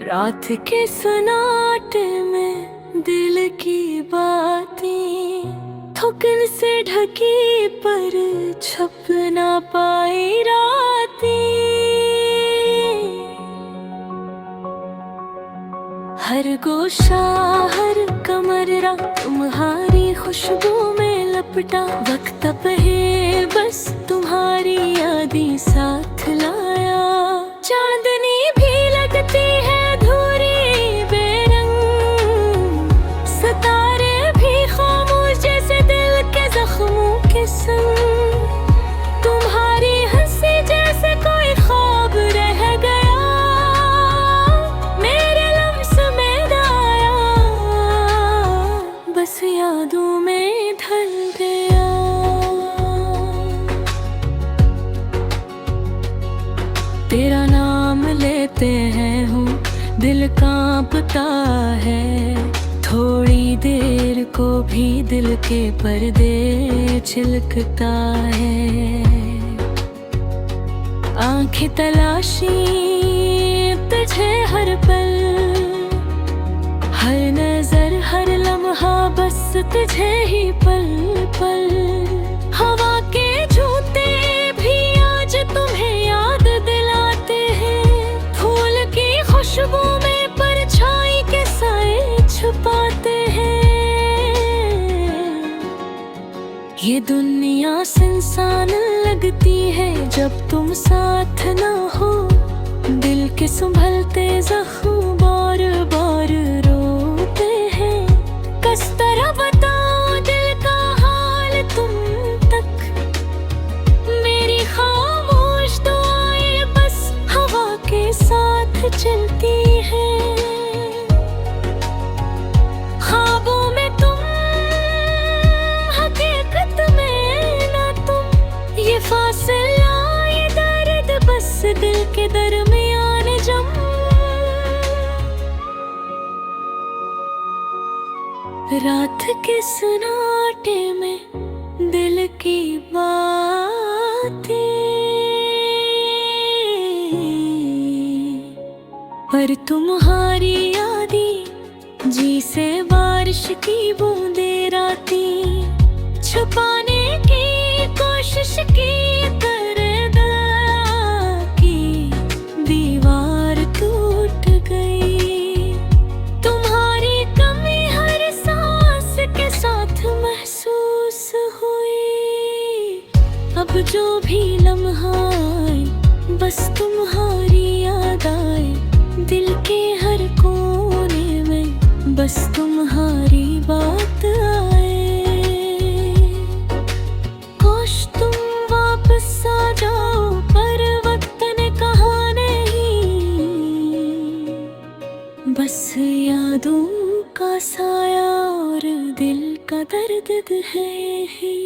रात के सन्नाटे में दिल की बातें थुकन से ढकी पर छप ना पाई रातें। हर गोशा हर कमरा तुम्हारी खुशबू में लपटा, वक्त अब है बस तुम्हारी यादें साथ लाया। चांदनी भी लगती है अधूरी बेरंग, सितारे भी खामोश जैसे दिल के जख्मों के संग। तुम्हारी हंसी जैसे कोई ख्वाब रह गया, मेरे लम्स में दाया बस यादों में ढल गया। तेरा नाम लेते हैं हूँ दिल कांपता है, थोड़ी देर को भी दिल के पर्दे छिलकता है। आंखें तलाशी तुझे हर पल, हर नजर हर लम्हा बस तुझे ही पल पल। हवा के झूठे भी आज तुम्हें याद दिलाते हैं, फूल की खुशबू में परछाई के साए छुपाते हैं। ये दुनिया सुनसान लगती है जब तुम साथ ना हो, दिल के संभलते जख्म बार बार रोते हैं। किस तरह बताऊं दिल का हाल तुम तक, मेरी खामोश दुआएं बस हवा के साथ चलती हैं। ख्वाबों में तुम हकीकत में ना तुम, ये फासला ये दर्द बस दिल के दरमियान जम। रात के सन्नाटे में दिल की बातें, पर तुम्हारी यादें जी से बारिश की बूंदें रातें छुपाने की कोशिश की कर दया की दीवार टूट गई। तुम्हारी कमी हर सांस के साथ महसूस हुई। अब जो भी लम्हा आए बस तुम्हारी याद आए, दिल के हर कोने में बस तुम्हारी बात आए। काश तुम वापस आ जाओ पर वक्त ने कहा नहीं, बस यादों का साया और दिल का दर्द है ही।